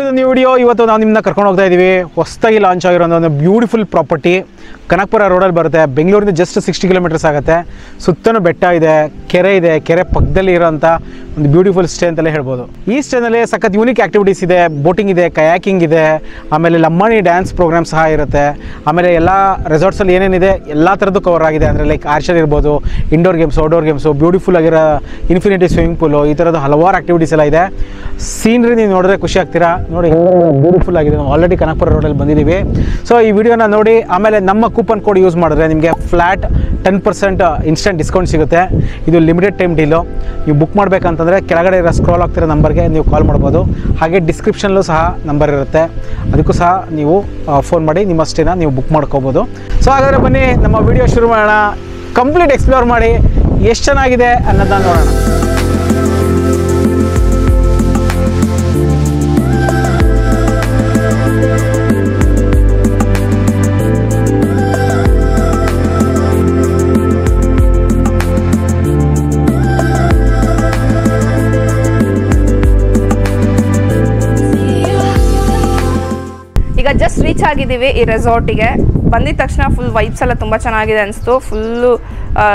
To the new video. ಇವತ್ತು ನಾವು ನಿಮ್ಮನ್ನ ಕರ್ಕೊಂಡು ಹೋಗ್ತಾ ಇದ್ದೀವಿ ಹೊಸದಾಗಿ ಲಾಂಚ್ ಆಗಿರೋ ಒಂದು ಬ್ಯೂಟಿಫುಲ್ ಪ್ರಾಪರ್ಟಿ. ಕನಕಪುರ ರೋಡಲ್ಲಿ ಬರುತ್ತೆ. ಬೆಂಗಳೂರಿಂದ ಜಸ್ಟ್ 60 ಕಿಲೋಮೀಟರ್ಸ್ ಆಗುತ್ತೆ. ಸುತ್ತಲೂ ಬೆಟ್ಟ ಇದೆ, ಕೆರೆ ಇದೆ, ಕೆರೆ ಪಕ್ಕದಲ್ಲಿ ಇರೋಂಥ ಒಂದು ಬ್ಯೂಟಿಫುಲ್ ಸ್ಟೇ ಅಂತಲೇ ಹೇಳ್ಬೋದು. ಈ ಸ್ಟೇನಲ್ಲಿ ಸಖತ್ ಯೂನಿಕ್ ಆ್ಯಕ್ಟಿವಿಟೀಸ್ ಇದೆ. ಬೋಟಿಂಗ್ ಇದೆ, ಕಯಾಕಿಂಗ್ ಇದೆ, ಆಮೇಲೆ ಲಂಬಾಣಿ ಡ್ಯಾನ್ಸ್ ಪ್ರೋಗ್ರಾಮ್ ಸಹ ಇರುತ್ತೆ. ಆಮೇಲೆ ಎಲ್ಲ ರೆಸಾರ್ಟ್ಸಲ್ಲಿ ಏನೇನಿದೆ ಎಲ್ಲ ಥರದ್ದು ಕವರ್ ಆಗಿದೆ. ಅಂದರೆ ಲೈಕ್ ಆರ್ಚರ್ ಇರ್ಬೋದು, indoor games, outdoor games, beautiful ಆಗಿರೋ ಇನ್ಫಿನಿಟಿ ಸ್ವಿಮ್ಮಿಂಗ್ ಪೂಲು, ಈ ಥರದ್ದು ಹಲವಾರು ಆ್ಯಕ್ಟಿವಿಟೀಸ್ ಎಲ್ಲ ಇದೆ. ಸೀನ್ರಿ ನೀವು ನೋಡಿದ್ರೆ ಖುಷಿ ಆಗ್ತೀರಾ. ನೋಡಿ ಬ್ಯೂಟಿಫುಲ್ ಆಗಿದೆ. ನಾವು ಆಲ್ರೆಡಿ ಕನಕಪುರ ರೋಡಲ್ಲಿ ಬಂದಿದ್ದೀವಿ. ಸೊ ಈ ವಿಡಿಯೋನ ನೋಡಿ ಆಮೇಲೆ ನಮ್ಮ ಕೂಪನ್ ಕೋಡ್ ಯೂಸ್ ಮಾಡಿದ್ರೆ ನಿಮಗೆ ಫ್ಲ್ಯಾಟ್ 10% ಇನ್ಸ್ಟೆಂಟ್ ಡಿಸ್ಕೌಂಟ್ ಸಿಗುತ್ತೆ. ಇದು ಲಿಮಿಟೆಡ್ ಟೈಮ್ ಡೀಲು. ನೀವು ಬುಕ್ ಮಾಡಬೇಕಂತಂದರೆ ಕೆಳಗಡೆ ಇರೋ ಸ್ಕ್ರಾಲ್ ಆಗ್ತಿರೋ ನಂಬರ್ಗೆ ನೀವು ಕಾಲ್ ಮಾಡ್ಬೋದು. ಹಾಗೆ ಡಿಸ್ಕ್ರಿಪ್ಷನಲ್ಲೂ ಸಹ ನಂಬರ್ ಇರುತ್ತೆ, ಅದಕ್ಕೂ ಸಹ ನೀವು ಫೋನ್ ಮಾಡಿ ನಿಮ್ಮ ಸ್ಟೇನ ನೀವು ಬುಕ್ ಮಾಡ್ಕೋಬೋದು. ಸೊ ಹಾಗಾದರೆ ಬನ್ನಿ ನಮ್ಮ ವಿಡಿಯೋ ಶುರು ಮಾಡೋಣ. ಕಂಪ್ಲೀಟ್ ಎಕ್ಸ್ಪ್ಲೋರ್ ಮಾಡಿ ಎಷ್ಟು ಚೆನ್ನಾಗಿದೆ ಅನ್ನೋದನ್ನ ನೋಡೋಣ. ಈಗ ಜಸ್ಟ್ ರೀಚ್ ಆಗಿದ್ದೀವಿ ಈ ರೆಸಾರ್ಟಿಗೆ. ಬಂದಿದ ತಕ್ಷಣ ಫುಲ್ ವೈಬ್ಸ್ ಎಲ್ಲ ತುಂಬ ಚೆನ್ನಾಗಿದೆ ಅನಿಸ್ತು. ಫುಲ್ಲು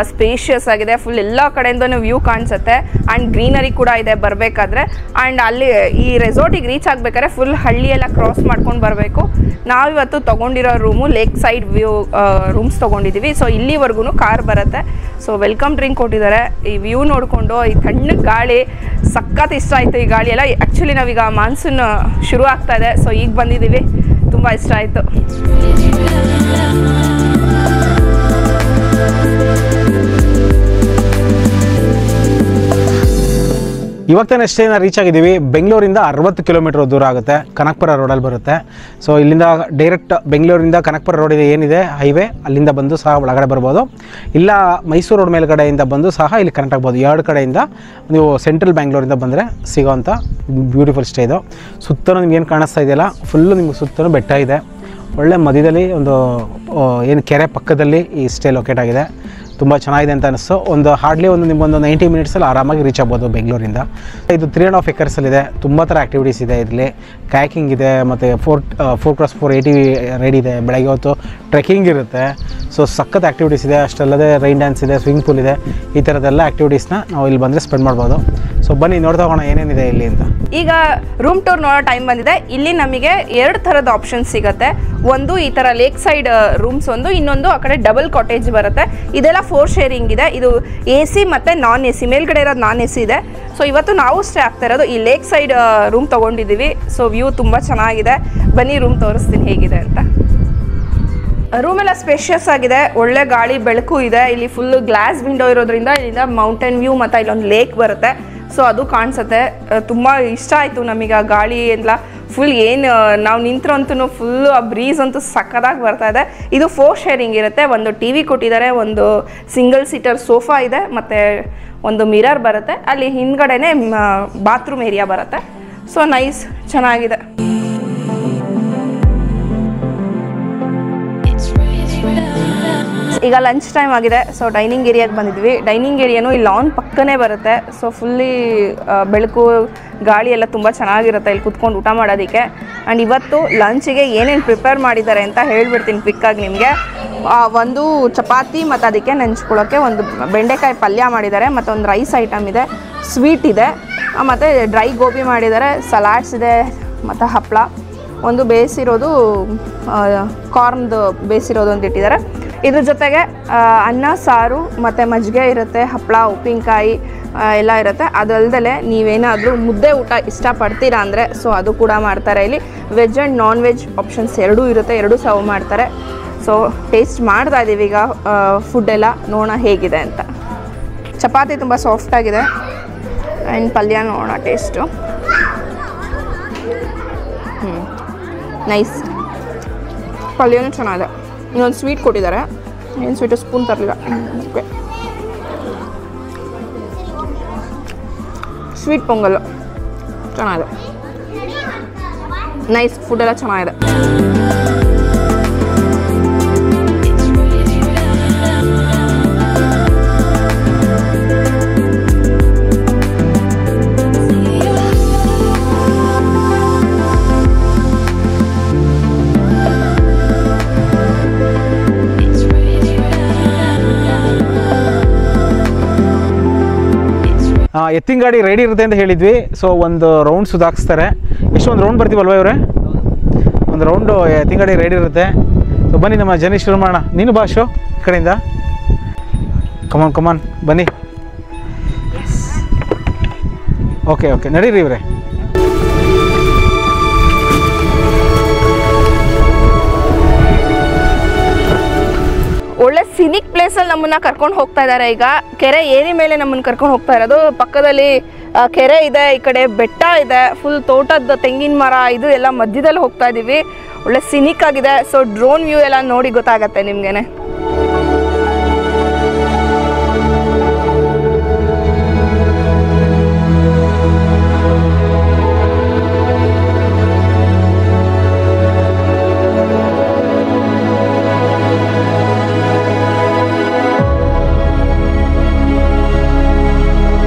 ಸ್ಪೇಷಿಯಸ್ ಆಗಿದೆ. ಫುಲ್ ಎಲ್ಲ ಕಡೆಯಿಂದನೂ ವ್ಯೂ ಕಾಣಿಸುತ್ತೆ. ಆ್ಯಂಡ್ ಗ್ರೀನರಿ ಕೂಡ ಇದೆ ಬರಬೇಕಾದ್ರೆ. ಆ್ಯಂಡ್ ಅಲ್ಲಿ ಈ ರೆಸಾರ್ಟಿಗೆ ರೀಚ್ ಆಗಬೇಕಾದ್ರೆ ಫುಲ್ ಹಳ್ಳಿ ಎಲ್ಲ ಕ್ರಾಸ್ ಮಾಡ್ಕೊಂಡು ಬರಬೇಕು. ನಾವಿವತ್ತು ತೊಗೊಂಡಿರೋ room lake side view rooms ತೊಗೊಂಡಿದ್ದೀವಿ. ಸೊ ಇಲ್ಲಿವರೆಗೂ ಕಾರ್ ಬರುತ್ತೆ. ಸೊ ವೆಲ್ಕಮ್ ಡ್ರಿಂಕ್ ಕೊಟ್ಟಿದ್ದಾರೆ. ಈ ವ್ಯೂ ನೋಡಿಕೊಂಡು ಈ ತಣ್ಣಗೆ ಗಾಳಿ ಸಖತ್ ಇಷ್ಟ ಆಯಿತು. ಈ ಗಾಳಿ ಎಲ್ಲ ಆ್ಯಕ್ಚುಲಿ ನಾವೀಗ ಮಾನ್ಸೂನ್ ಶುರು ಆಗ್ತಾ ಇದೆ. ಸೊ ಈಗ ಬಂದಿದ್ದೀವಿ, ತುಂಬ ಇಷ್ಟ ಆಯಿತು. ಇವಾಗ ತಾನೇ ಸ್ಟೇನ ರೀಚ್ ಆಗಿದ್ದೀವಿ. ಬೆಂಗಳೂರಿಂದ 60 ಕಿಲೋಮೀಟರ್ ದೂರ ಆಗುತ್ತೆ. ಕನಕಪುರ ರೋಡಲ್ಲಿ ಬರುತ್ತೆ. ಸೊ ಇಲ್ಲಿಂದ ಡೈರೆಕ್ಟ್ ಬೆಂಗಳೂರಿಂದ ಕನಕಪುರ ರೋಡ್ ಇದೆ ಏನಿದೆ ಹೈವೇ, ಅಲ್ಲಿಂದ ಬಂದು ಸಹ ಒಳಗಡೆ ಬರ್ಬೋದು. ಇಲ್ಲ ಮೈಸೂರು ರೋಡ್ ಮೇಲ್ಗಡೆಯಿಂದ ಬಂದು ಸಹ ಇಲ್ಲಿ ಕನೆಕ್ಟ್ ಆಗ್ಬೋದು. ಎರಡು ಕಡೆಯಿಂದ ನೀವು ಸೆಂಟ್ರಲ್ ಬ್ಯಾಂಗ್ಳೂರಿಂದ ಬಂದರೆ ಸಿಗೋವಂಥ ಬ್ಯೂಟಿಫುಲ್ ಸ್ಟೇ ಇದು. ಸುತ್ತಲೂ ನಿಮ್ಗೆ ಏನು ಕಾಣಿಸ್ತಾ ಇದೆಯಲ್ಲ, ಫುಲ್ಲು ನಿಮ್ಗೆ ಸುತ್ತಲೂ ಬೆಟ್ಟ ಇದೆ. ಒಳ್ಳೆ ಮಧ್ಯದಲ್ಲಿ ಒಂದು ಏನು ಕೆರೆ ಪಕ್ಕದಲ್ಲಿ ಈ ಸ್ಟೇ ಲೊಕೇಟ್ ಆಗಿದೆ. ತುಂಬ ಚೆನ್ನಾಗಿದೆ ಅಂತ ಅನಿಸ್ತು. ಹಾರ್ಡ್ಲಿ ನಿಮ್ಮೊಂದು 90 ಮಿನಿಟ್ಸಲ್ಲಿ ಆರಾಮಾಗಿ ರೀಚ್ ಆಗ್ಬೋದು ಬೆಂಗಳೂರಿಂದ. ಇದು 3.5 ಎಕರ್ಸಲ್ಲಿದೆ. ತುಂಬ ಥರ ಆ್ಯಕ್ಟಿವಿಟೀಸ್ ಇದೆ ಇಲ್ಲಿ. ಕಯಾಕಿಂಗ್ ಇದೆ, ಮತ್ತು 4x4 ATV ರೈಡ್ ಇದೆ. ಬೆಳಗ್ಗೆ ಹೊತ್ತು ಟ್ರೆಕ್ಕಿಂಗ್ ಇರುತ್ತೆ. ಸೊ ಸಖತ್ ಆ್ಯಕ್ಟಿವಿಟೀಸ್ ಇದೆ. ಅಷ್ಟಲ್ಲದೆ ರೈನ್ ಡ್ಯಾನ್ಸ್ ಇದೆ, ಸ್ವಿಮ್ಮಿಂಗ್ ಪೂಲ್ ಇದೆ. ಈ ಥರದ್ದೆಲ್ಲ ಆ್ಯಕ್ಟಿವಿಟೀಸ್ನ ನಾವು ಇಲ್ಲಿ ಬಂದರೆ ಸ್ಪೆಂಡ್ ಮಾಡ್ಬೋದು. ಸೊ ಬನ್ನಿ ನೋಡ್ತಾ ಹೋಗೋಣ ಏನೇನಿದೆ ಇಲ್ಲಿ ಅಂತ. ಈಗ ರೂಮ್ ಟೂರ್ ನೋಡೋ ಟೈಮ್ ಬಂದಿದೆ. ಇಲ್ಲಿ ನಮಗೆ 2 ಥರದ ಆಪ್ಷನ್ಸ್ ಸಿಗುತ್ತೆ. ಒಂದು ಈ ಥರ ಲೇಕ್ ಸೈಡ್ ರೂಮ್ಸ್ ಒಂದು, ಇನ್ನೊಂದು ಆ ಕಡೆ ಡಬಲ್ ಕಾಟೇಜ್ ಬರುತ್ತೆ. ಇದೆಲ್ಲ 4 ಶೇರಿಂಗ್ ಇದೆ. ಇದು AC ಮತ್ತು ನಾನ್ AC, ಮೇಲ್ಗಡೆ ಇರೋದು ನಾನ್ AC ಇದೆ. ಸೊ ಇವತ್ತು ನಾವು ಸ್ಟೇ ಆಗ್ತಾ ಇರೋದು ಈ ಲೇಕ್ ಸೈಡ್ ರೂಮ್ ತೊಗೊಂಡಿದ್ದೀವಿ. ಸೊ ವ್ಯೂ ತುಂಬ ಚೆನ್ನಾಗಿದೆ. ಬನ್ನಿ ರೂಮ್ ತೋರಿಸ್ತೀನಿ ಹೇಗಿದೆ ಅಂತ. ರೂಮ್ ಎಲ್ಲ ಸ್ಪೇಷಿಯಸ್ ಆಗಿದೆ. ಒಳ್ಳೆ ಗಾಳಿ ಬೆಳಕು ಇದೆ. ಇಲ್ಲಿ ಫುಲ್ ಗ್ಲಾಸ್ ವಿಂಡೋ ಇರೋದ್ರಿಂದ ಇಲ್ಲಿಂದ ಮೌಂಟೇನ್ ವ್ಯೂ ಮತ್ತು ಇಲ್ಲೊಂದು ಲೇಕ್ ಬರುತ್ತೆ. ಸೊ ಅದು ಕಾಣಿಸುತ್ತೆ. ತುಂಬ ಇಷ್ಟ ಆಯಿತು ನಮಗೆ ಆ ಗಾಳಿ ಎಲ್ಲ. ಫುಲ್ ಏನು ನಾವು ನಿಂತ್ರಂತೂ ಫುಲ್ಲು ಆ ಬ್ರೀಸ್ ಅಂತೂ ಸಕ್ಕದಾಗಿ ಬರ್ತಾ ಇದೆ. ಇದು 4 ಶೇರಿಂಗ್ ಇರುತ್ತೆ. ಒಂದು TV ಕೊಟ್ಟಿದ್ದಾರೆ, ಒಂದು ಸಿಂಗಲ್ ಸೀಟರ್ ಸೋಫಾ ಇದೆ, ಮತ್ತು ಒಂದು ಮಿರರ್ ಬರುತ್ತೆ. ಅಲ್ಲಿ ಹಿಂದ್ಗಡೆನೇ ಬಾತ್ರೂಮ್ ಏರಿಯಾ ಬರುತ್ತೆ. ಸೊ ನೈಸ್, ಚೆನ್ನಾಗಿದೆ. ಈಗ ಲಂಚ್ ಟೈಮ್ ಆಗಿದೆ. ಸೊ ಡೈನಿಂಗ್ ಏರಿಯಾಗೆ ಬಂದಿದ್ವಿ. ಡೈನಿಂಗ್ ಏರಿಯಾನು ಇಲ್ಲಿ ಲಾನ್ ಪಕ್ಕನೇ ಬರುತ್ತೆ. ಸೊ ಫುಲ್ಲಿ ಬೆಳಕು ಗಾಳಿ ಎಲ್ಲ ತುಂಬ ಚೆನ್ನಾಗಿರುತ್ತೆ ಇಲ್ಲಿ ಕುತ್ಕೊಂಡು ಊಟ ಮಾಡೋದಕ್ಕೆ. ಆ್ಯಂಡ್ ಇವತ್ತು ಲಂಚಿಗೆ ಏನೇನು ಪ್ರಿಪೇರ್ ಮಾಡಿದ್ದಾರೆ ಅಂತ ಹೇಳ್ಬಿಡ್ತೀನಿ ಕ್ವಿಕ್ಕಾಗಿ ನಿಮಗೆ. ಒಂದು ಚಪಾತಿ ಮತ್ತು ಅದಕ್ಕೆ ನೆಂಚ್ಕೊಳ್ಳೋಕ್ಕೆ ಒಂದು ಬೆಂಡೆಕಾಯಿ ಪಲ್ಯ ಮಾಡಿದ್ದಾರೆ, ಮತ್ತು ಒಂದು ರೈಸ್ ಐಟಮ್ ಇದೆ, ಸ್ವೀಟ್ ಇದೆ, ಮತ್ತು ಡ್ರೈ ಗೋಬಿ ಮಾಡಿದ್ದಾರೆ, ಸಲಾಡ್ಸ್ ಇದೆ, ಮತ್ತು ಹಪ್ಪಳ, ಒಂದು ಬೇಯಿಸಿರೋದು ಕಾರ್ನ್ದು ಬೇಯಿಸಿರೋದು ಅಂತ ಇಟ್ಟಿದ್ದಾರೆ. ಇದ್ರ ಜೊತೆಗೆ ಅನ್ನ ಸಾರು ಮತ್ತು ಮಜ್ಜಿಗೆ ಇರುತ್ತೆ, ಹಪ್ಪಳ, ಉಪ್ಪಿನಕಾಯಿ ಎಲ್ಲ ಇರುತ್ತೆ. ಅದಲ್ಲದೆ ನೀವೇನಾದರೂ ಮುದ್ದೆ ಊಟ ಇಷ್ಟಪಡ್ತೀರಾ ಅಂದರೆ ಸೊ ಅದು ಕೂಡ ಮಾಡ್ತಾರೆ ಇಲ್ಲಿ. Veg and non veg options ಎರಡೂ ಇರುತ್ತೆ, ಎರಡೂ ಸರ್ವ್ ಮಾಡ್ತಾರೆ. ಸೊ ಟೇಸ್ಟ್ ಮಾಡ್ತಾ ಇದ್ದೀವಿ ಈಗ ಫುಡ್ ಎಲ್ಲ, ನೋಡೋಣ ಹೇಗಿದೆ ಅಂತ. ಚಪಾತಿ ತುಂಬ ಸಾಫ್ಟಾಗಿದೆ. ಆ್ಯಂಡ್ ಪಲ್ಯ ನೋಡೋಣ ಟೇಸ್ಟು. ನೈಸ್, ಪಲ್ಯನೂ ಚೆನ್ನಾಗಿದೆ. ಇನ್ನೊಂದು ಸ್ವೀಟ್ ಕೊಟ್ಟಿದ್ದಾರೆ. ಏನು ಸ್ವೀಟು, ಸ್ಪೂನ್ ತರಲಿಲ್ಲ. ಓಕೆ, ಸ್ವೀಟ್ ಪೊಂಗಲ್ಲು ಚೆನ್ನಾಗಿದೆ. ನೈಸ್, ಫುಡ್ ಎಲ್ಲ ಚೆನ್ನಾಗಿದೆ. ಎತ್ತಿನ ಗಾಡಿ ರೆಡಿ ಇರುತ್ತೆ ಅಂತ ಹೇಳಿದ್ವಿ. ಸೊ ಒಂದು ರೌಂಡ್ ಸುಧಾಕಿಸ್ತಾರೆ. ಎಷ್ಟು ಒಂದು ರೌಂಡ್ ಬರ್ತೀವಲ್ವ ಇವರೇ? ಒಂದು ರೌಂಡು ಎತ್ತಿನ ಗಾಡಿ ರೆಡಿ ಇರುತ್ತೆ. ಸೊ ಬನ್ನಿ ನಮ್ಮ ಜರ್ನಿ ಶುರು ಮಾಡೋಣ. ನೀನು ಬಾ ಶೋ ಈ ಕಡೆಯಿಂದ. ಕಮಾನ್ ಬನ್ನಿ. ಓಕೆ ನಡೀರಿ ಇವರೇ. ಒಳ್ಳೆ ಸಿನಿಕ್ ಪ್ಲೇಸಲ್ಲಿ ನಮ್ಮನ್ನ ಕರ್ಕೊಂಡು ಹೋಗ್ತಾ ಇದ್ದಾರೆ. ಈಗ ಕೆರೆ ಏರಿ ಮೇಲೆ ನಮ್ಮನ್ನು ಕರ್ಕೊಂಡು ಹೋಗ್ತಾ ಇರೋದು. ಪಕ್ಕದಲ್ಲಿ ಕೆರೆ ಇದೆ, ಈ ಕಡೆ ಬೆಟ್ಟ ಇದೆ, ಫುಲ್ ತೋಟದ ತೆಂಗಿನ ಮರ ಇದು ಎಲ್ಲ ಮಧ್ಯದಲ್ಲಿ ಹೋಗ್ತಾ ಇದ್ದೀವಿ. ಒಳ್ಳೆ ಸಿನಿಕ್ ಆಗಿದೆ. ಸೊ ಡ್ರೋನ್ ವ್ಯೂ ಎಲ್ಲ ನೋಡಿ ಗೊತ್ತಾಗತ್ತೆ ನಿಮ್ಗೆನೆ.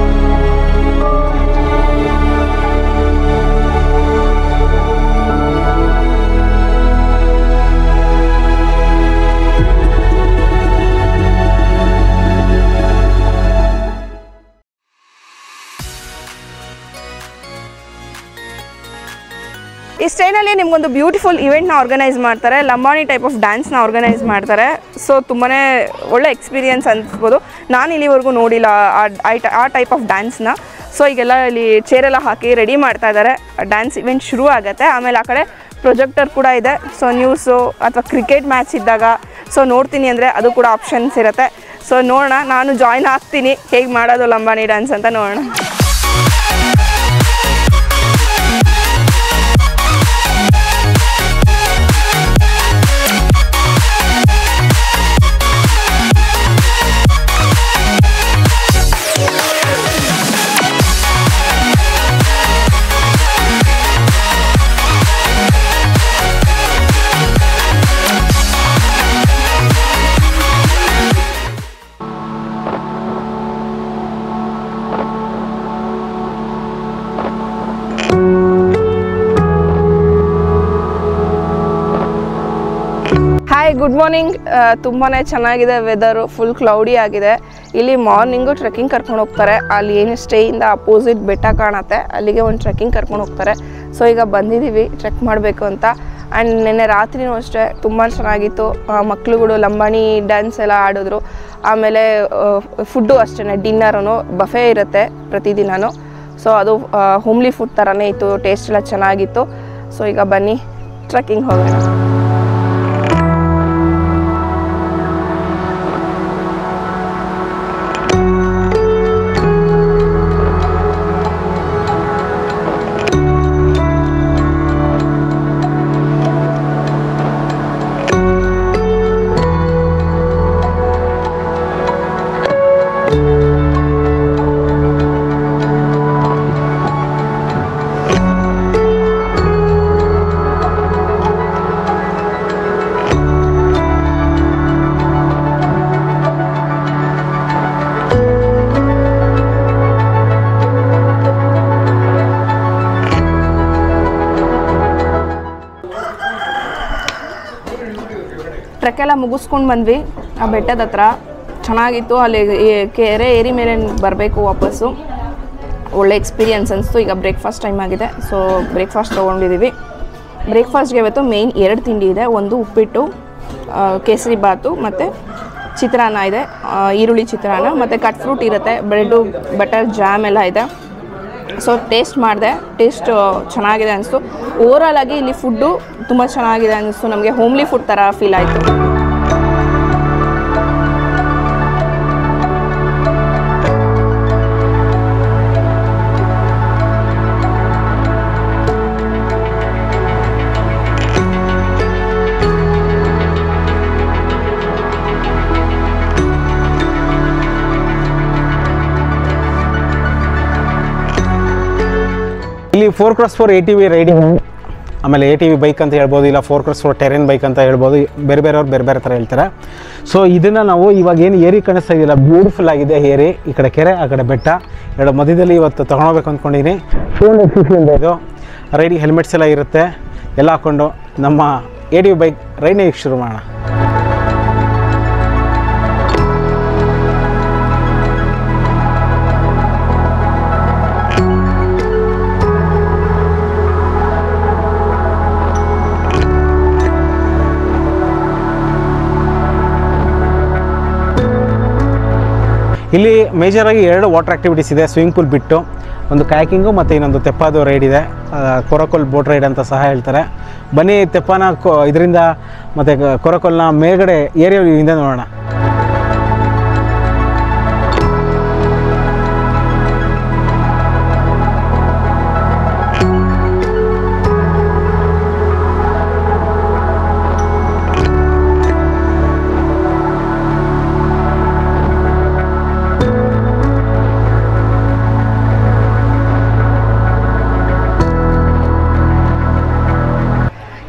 ಈ ಸ್ಟೇನಲ್ಲಿ ನಿಮ್ಗೊಂದು ಬ್ಯೂಟಿಫುಲ್ ಇವೆಂಟ್ನ ಆರ್ಗನೈಸ್ ಮಾಡ್ತಾರೆ. ಲಂಬಾಣಿ ಟೈಪ್ ಆಫ್ ಡ್ಯಾನ್ಸ್ನ ಆರ್ಗನೈಸ್ ಮಾಡ್ತಾರೆ. ಸೊ ತುಂಬಾ ಒಳ್ಳೆ ಎಕ್ಸ್ಪೀರಿಯನ್ಸ್ ಅನ್ಸ್ಬೋದು. ನಾನು ಇಲ್ಲಿವರೆಗೂ ನೋಡಿಲ್ಲ ಆ ಟೈಪ್ ಆಫ್ ಡ್ಯಾನ್ಸ್ನ. ಸೊ ಈಗೆಲ್ಲ ಇಲ್ಲಿ ಚೇರೆಲ್ಲ ಹಾಕಿ ರೆಡಿ ಮಾಡ್ತಾ ಇದ್ದಾರೆ. ಡ್ಯಾನ್ಸ್ ಇವೆಂಟ್ ಶುರು ಆಗುತ್ತೆ. ಆಮೇಲೆ ಆ ಕಡೆ ಪ್ರೊಜೆಕ್ಟರ್ ಕೂಡ ಇದೆ. ಸೊ ನ್ಯೂಸು ಅಥವಾ ಕ್ರಿಕೆಟ್ ಮ್ಯಾಚ್ ಇದ್ದಾಗ ಸೊ ನೋಡ್ತೀನಿ ಅಂದರೆ ಅದು ಕೂಡ ಆಪ್ಷನ್ಸ್ ಇರುತ್ತೆ. ಸೊ ನೋಡೋಣ, ನಾನು ಜಾಯ್ನ್ ಆಗ್ತೀನಿ ಹೇಗೆ ಮಾಡೋದು ಲಂಬಾಣಿ ಡ್ಯಾನ್ಸ್ ಅಂತ ನೋಡೋಣ. Hi, good morning. ತುಂಬಾ ಚೆನ್ನಾಗಿದೆ ವೆದರು, ಫುಲ್ ಕ್ಲೌಡಿ ಆಗಿದೆ. ಇಲ್ಲಿ ಮಾರ್ನಿಂಗು ಟ್ರೆಕ್ಕಿಂಗ್ ಕರ್ಕೊಂಡು ಹೋಗ್ತಾರೆ. ಅಲ್ಲಿ ಏನು ಸ್ಟೇಯಿಂದ ಅಪೋಸಿಟ್ ಬೆಟ್ಟ ಕಾಣುತ್ತೆ, ಅಲ್ಲಿಗೆ ಒಂದು ಟ್ರೆಕ್ಕಿಂಗ್ ಕರ್ಕೊಂಡು ಹೋಗ್ತಾರೆ. ಸೊ ಈಗ ಬಂದಿದ್ದೀವಿ ಟ್ರೆಕ್ ಮಾಡಬೇಕು ಅಂತ. ಆ್ಯಂಡ್ ನಿನ್ನೆ ರಾತ್ರಿನೂ ಅಷ್ಟೇ ತುಂಬ ಚೆನ್ನಾಗಿತ್ತು. ಮಕ್ಳುಗಳು ಲಂಬಾಣಿ ಡ್ಯಾನ್ಸ್ ಎಲ್ಲ ಆಡಿದ್ರು. ಆಮೇಲೆ ಫುಡ್ಡು ಅಷ್ಟೇ, ಡಿನ್ನರೂ ಬಫೆ ಇರುತ್ತೆ ಪ್ರತಿದಿನವೂ. ಸೊ ಅದು ಹೋಮ್ಲಿ ಫುಡ್ ಥರನೇ ಇತ್ತು, ಟೇಸ್ಟ್ ಎಲ್ಲ ಚೆನ್ನಾಗಿತ್ತು. ಸೊ ಈಗ ಬನ್ನಿ ಟ್ರೆಕ್ಕಿಂಗ್ ಹೋಗೋಣ. ಟ್ರೆಕ್ಕೆಲ್ಲ ಮುಗಿಸ್ಕೊಂಡು ಬಂದ್ವಿ ಆ ಬೆಟ್ಟದ ಹತ್ರ. ಚೆನ್ನಾಗಿತ್ತು. ಅಲ್ಲಿ ಕೆರೆ ಏರಿ ಮೇಲೆ ಬರಬೇಕು ವಾಪಸ್ಸು. ಒಳ್ಳೆ ಎಕ್ಸ್ಪೀರಿಯನ್ಸ್ ಅನಿಸ್ತು. ಈಗ ಬ್ರೇಕ್ಫಾಸ್ಟ್ ಟೈಮ್ ಆಗಿದೆ. ಸೊ ಬ್ರೇಕ್ಫಾಸ್ಟ್ ತೊಗೊಂಡಿದ್ದೀವಿ. ಬ್ರೇಕ್ಫಾಸ್ಟ್ಗೆ ಇವತ್ತು ಮೇಯ್ನ್ 2 ತಿಂಡಿ ಇದೆ. ಒಂದು ಉಪ್ಪಿಟ್ಟು, ಕೇಸರಿ ಬಾತು ಮತ್ತು ಚಿತ್ರಾನ್ನ ಇದೆ, ಈರುಳ್ಳಿ ಚಿತ್ರಾನ್ನ, ಮತ್ತು ಕಟ್ ಫ್ರೂಟ್ ಇರುತ್ತೆ, ಬ್ರೆಡ್ಡು, ಬಟರ್, ಜಾಮ್ ಎಲ್ಲ ಇದೆ. ಸೊ ಟೇಸ್ಟ್ ಮಾಡಿದೆ. ಟೇಸ್ಟ್ ಚೆನ್ನಾಗಿದೆ ಅನಿಸ್ತು. ಓವರಾಲ್ ಆಗಿ ಇಲ್ಲಿ ಫುಡ್ಡು ತುಂಬ ಚೆನ್ನಾಗಿದೆ ಅನ್ನಿಸ್ತು. ನಮಗೆ ಹೋಮ್ಲಿ ಫುಡ್ ಥರ ಫೀಲ್ ಆಯಿತು. ಇಲ್ಲಿ 4x4 ATV ರೈಡಿಂಗ್, ಆಮೇಲೆ ATV ಬೈಕ್ ಅಂತ ಹೇಳ್ಬೋದು, ಇಲ್ಲ 4x4 ಟೆರೆನ್ ಬೈಕ್ ಅಂತ ಹೇಳ್ಬೋದು. ಬೇರೆಯವ್ರು ಬೇರೆ ಥರ ಹೇಳ್ತಾರೆ. ಸೊ ಇದನ್ನು ನಾವು ಇವಾಗ ಏನು ಏರಿ ಕಾಣಿಸ್ತಾ ಇದೆಯಲ್ಲ, ಬ್ಯೂಟಿಫುಲ್ ಆಗಿದೆ ಏರಿ. ಈ ಕಡೆ ಕೆರೆ, ಆ ಕಡೆ ಬೆಟ್ಟ, ಎರಡು ಮಧ್ಯದಲ್ಲಿ ಇವತ್ತು ತೊಗೊಳ್ಬೇಕು ಅಂದ್ಕೊಂಡಿದ್ದೀನಿ. 200 cc ಇದು ರೈಡಿಂಗ್ ಹೆಲ್ಮೆಟ್ಸ್ ಎಲ್ಲ ಇರುತ್ತೆ. ಎಲ್ಲ ಹಾಕ್ಕೊಂಡು ನಮ್ಮ ATV ಬೈಕ್ ರೈಡಿಂಗ್ ಶುರು ಮಾಡೋಣ. ಇಲ್ಲಿ ಮೇಜರಾಗಿ 2 ವಾಟರ್ ಆ್ಯಕ್ಟಿವಿಟೀಸ್ ಇದೆ, ಸ್ವಿಮ್ಮಿಂಗ್ ಪೂಲ್ ಬಿಟ್ಟು ಒಂದು ಕಯಾಕಿಂಗು ಮತ್ತು ಇನ್ನೊಂದು ತೆಪ್ಪಾದು ರೈಡ್ ಇದೆ, ಕೊರಕೋಲ್ ಬೋಟ್ ರೈಡ್ ಅಂತ ಸಹ ಹೇಳ್ತಾರೆ. ಬನ್ನಿ ತೆಪ್ಪನ ಇದರಿಂದ ಮತ್ತು ಕೊರಕೋಲ್ನ ಮೇಲ್ಗಡೆ ಏರಿಯಾದಿಂದ ನೋಡೋಣ.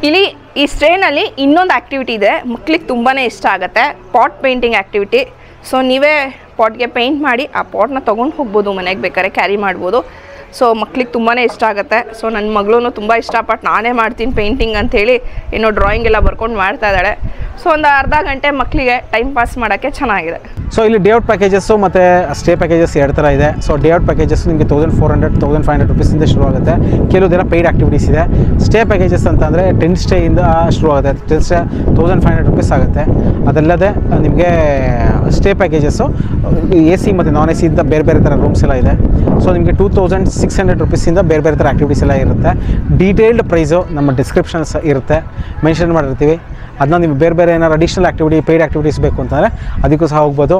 ಇಲ್ಲಿ ಈ ಸ್ಟ್ರೇನಲ್ಲಿ ಇನ್ನೊಂದು ಆ್ಯಕ್ಟಿವಿಟಿ ಇದೆ, ಮಕ್ಳಿಗೆ ತುಂಬಾ ಇಷ್ಟ ಆಗುತ್ತೆ, ಪಾಟ್ ಪೇಂಟಿಂಗ್ ಆ್ಯಕ್ಟಿವಿಟಿ. ಸೊ ನೀವೇ ಪಾಟ್ಗೆ ಪೇಂಟ್ ಮಾಡಿ ಆ ಪಾಟ್ನ ತೊಗೊಂಡು ಹೋಗ್ಬೋದು, ಮನೆಗೆ ಬೇಕಾದ್ರೆ ಕ್ಯಾರಿ ಮಾಡ್ಬೋದು. ಸೊ ಮಕ್ಳಿಗೆ ತುಂಬಾ ಇಷ್ಟ ಆಗುತ್ತೆ. ಸೊ ನನ್ನ ಮಗಳೂ ತುಂಬ ಇಷ್ಟಪಟ್ಟು ನಾನೇ ಮಾಡ್ತೀನಿ ಪೇಂಟಿಂಗ್ ಅಂಥೇಳಿ ಏನೋ ಡ್ರಾಯಿಂಗ್ ಎಲ್ಲ ಬರ್ಕೊಂಡು ಮಾಡ್ತಾ ಇದ್ದಾಳೆ. ಸೊ ಒಂದು ಅರ್ಧ ಗಂಟೆ ಮಕ್ಕಳಿಗೆ ಟೈಮ್ ಪಾಸ್ ಮಾಡೋಕ್ಕೆ ಚೆನ್ನಾಗಿದೆ. ಸೊ ಇಲ್ಲಿ ಡೇ ಔಟ್ ಪ್ಯಾಕೇಜಸ್ಸು ಮತ್ತು ಸ್ಟೇ ಪ್ಯಾಕೇಜಸ್ 2 ಥರ ಇದೆ. ಸೊ ಡೇ ಔಟ್ ಪ್ಯಾಕೇಜಸ್ ನಿಮಗೆ 1400-1500 ರುಪೀಸಿಂದ ಶುರುವಾಗುತ್ತೆ. ಕೆಲವುದೆಲ್ಲ ಪೇಯ್ಡ್ ಆ್ಯಕ್ಟಿವಿಟೀಸ್ ಇದೆ. ಸ್ಟೇ ಪ್ಯಾಕೇಜಸ್ ಅಂತಂದರೆ 10 ಸ್ಟೇಯಿಂದ ಶುರುವಾಗುತ್ತೆ, 10 ಸ್ಟೇ 1500 ರುಪೀಸ್ ಆಗುತ್ತೆ. ಅದಲ್ಲದೆ ನಿಮಗೆ ಸ್ಟೇ ಪ್ಯಾಕೇಜಸ್ಸು AC ಮತ್ತು ನಾನ್ AC ಇಂದ ಬೇರೆ ಬೇರೆ ಥರ ರೂಮ್ಸ್ ಎಲ್ಲ ಇದೆ. ಸೊ ನಿಮಗೆ 2600 ರುಪೀಸಿಂದ ಬೇರೆ ಬೇರೆ ಥರ ಆ್ಯಕ್ಟಿವಿಟೀಸ್ ಎಲ್ಲ ಇರುತ್ತೆ. ಡೀಟೇಲ್ಡ್ ಪ್ರೈಸು ನಮ್ಮ ಡಿಸ್ಕ್ರಿಪ್ಷನ್ಸ್ ಇರುತ್ತೆ, ಮೆನ್ಷನ್ ಮಾಡಿರ್ತೀವಿ. ಅದನ್ನ ನೀವು ಬೇರೆ ಬೇರೆ ಏನಾರು ಅಡಿಷ್ನಲ್ ಆ್ಯಕ್ಟಿವಿಟಿ ಪೇಯ್ಡ್ ಆ್ಯಕ್ಟಿವಿಟೀಸ್ ಬೇಕು ಅಂತಂದರೆ ಅದಕ್ಕೂ ಸಹ ಹೋಗ್ಬೋದು.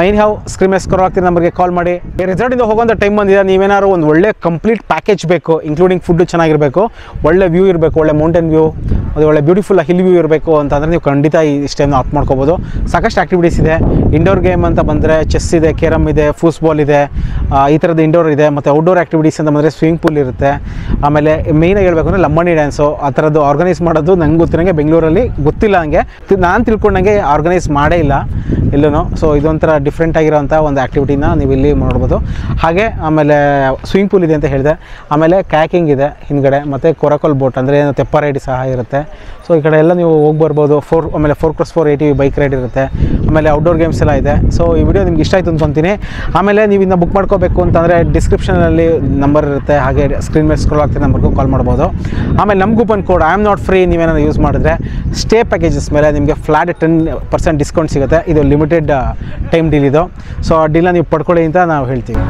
ಏನು ಯಾವ ಸ್ಕ್ರೀನ್ ಸ್ಕೋರ್ ಆಗ್ತೀರಿ ನಂಬರ್ಗೆ ಕಾಲ್ ಮಾಡಿ. ರೆಸಾರ್ಟಿಂದ ಹೋಗೋಂಥ ಟೈಮ್ ಬಂದಿದೆ, ನೀವೇನಾದ್ರು ಒಂದು ಒಳ್ಳೆ ಕಂಪ್ಲೀಟ್ ಪ್ಯಾಕೇಜ್ ಬೇಕು, ಇನ್ಕ್ಲೂಡಿಂಗ್ ಫುಡ್ಡು ಚೆನ್ನಾಗಿರಬೇಕು, ಒಳ್ಳೆ ವ್ಯೂ ಇರಬೇಕು, ಒಳ್ಳೆ ಮೌಂಟೇನ್ ವ್ಯೂ, ಅದು ಒಳ್ಳೆ ಬ್ಯೂಟಿಫುಲ್ ಹಿಲ್ ವ್ಯೂ ಇರಬೇಕು ಅಂತಂದರೆ ನೀವು ಖಂಡಿತ ಈ ಟೈಮ್ನ ಆಪ್ಟ್ ಮಾಡ್ಕೋಬೋದು. ಸಾಕಷ್ಟು ಆ್ಯಕ್ಟಿವಿಟೀಸ್ ಇದೆ. ಇಂಡೋರ್ ಗೇಮ್ ಅಂತ ಬಂದರೆ ಚೆಸ್ ಇದೆ, ಕೇರಮ್ ಇದೆ, ಫೂಸ್ಬಾಲ್ ಇದೆ, ಈ ಥರದ್ದು ಇಂಡೋರ್ ಇದೆ. ಮತ್ತು ಔಟ್ಡೋರ್ ಆ್ಯಕ್ಟಿವಿಟೀಸ್ ಅಂತ ಬಂದರೆ ಸ್ವಿಮ್ಮಿಂಗ್ ಪೂಲ್ ಇರುತ್ತೆ. ಆಮೇಲೆ ಮೇಯ್ನಾಗಿ ಹೇಳ್ಬೇಕು ಅಂದರೆ ಲಂಬಾಣಿ ಡ್ಯಾನ್ಸು ಆ ಥರದ್ದು ಆರ್ಗನೈಸ್ ಮಾಡೋದು ನಂಗೆ ಗೊತ್ತಿರೋಂಗೆ ಬೆಂಗಳೂರಲ್ಲಿ ಗೊತ್ತಿಲ್ಲ. ನನಗೆ ನಾನು ತಿಳ್ಕೊಂಡಂಗೆ ಆರ್ಗನೈಸ್ ಮಾಡೇ ಇಲ್ಲ ಎಲ್ಲೂ. ಸೊ ಇದೊಂಥರ ಡಿಫ್ರೆಂಟ್ ಆಗಿರೋಂಥ ಒಂದು ಆ್ಯಕ್ಟಿವಿಟಿನ ನೀವು ಇಲ್ಲಿ ನೋಡ್ಬೋದು. ಹಾಗೆ ಆಮೇಲೆ ಸ್ವಿಮ್ಮಿಂಗ್ ಪೂಲ್ ಇದೆ ಅಂತ ಹೇಳಿದೆ. ಆಮೇಲೆ ಕ್ಯಾಕಿಂಗ್ ಇದೆ ಹಿಂದ್ಗಡೆ, ಮತ್ತು ಕೊರಕೋಲ್ ಬೋಟ್ ಅಂದರೆ ತೆಪ್ಪ ರೈಡ್ ಸಹ ಇರುತ್ತೆ. ಸೊ ಈ ಕಡೆ ಎಲ್ಲ ನೀವು ಹೋಗಿ ಬರ್ಬೋದು. ಆಮೇಲೆ 4x4 ATV ಬೈಕ್ ರೈಡ್ ಇರುತ್ತೆ. ಆಮೇಲೆ ಔಟ್ಡೋರ್ ಗೇಮ್ಸ್ ಎಲ್ಲ ಇದೆ. ಸೊ ಈ ವಿಡಿಯೋ ನಿಮ್ಗೆ ಇಷ್ಟ ಆಯಿತು ಅಂದ್ಕೊತೀನಿ. ಆಮೇಲೆ ನೀವು ಇನ್ನು ಬುಕ್ ಮಾಡ್ಕೋಬೇಕು ಅಂತಂದರೆ ಡಿಸ್ಕ್ರಿಪ್ಷನಲ್ಲಿ ನಂಬರ್ ಇರುತ್ತೆ, ಹಾಗೆ ಸ್ಕ್ರೀನ್ ಮೇಲೆ ಸ್ಕ್ರೋಲ್ ಆಗ್ತಿರೋ ನಂಬರ್ಗೂ ಕಾಲ್ ಮಾಡ್ಬೋದು. ಆಮೇಲೆ ನಮ್ಮ coupon code I am not free ನೀವೇನಾದ್ರು ಯೂಸ್ ಮಾಡಿದ್ರೆ ಸ್ಟೇ ಪ್ಯಾಕೇಜಸ್ ಮೇಲೆ ನಿಮಗೆ ಫ್ಲಾಟ್ 10% ಡಿಸ್ಕೌಂಟ್ ಸಿಗುತ್ತೆ. ಇದು ಲಿಮಿಟೆಡ್ ಟೈಮ್ ಡೀಲ್ ಇದು. ಸೊ ಆ ಡೀಲ್ನ ನೀವು ಪಡ್ಕೊಳ್ಳಿ ಅಂತ ನಾವು ಹೇಳ್ತೀವಿ.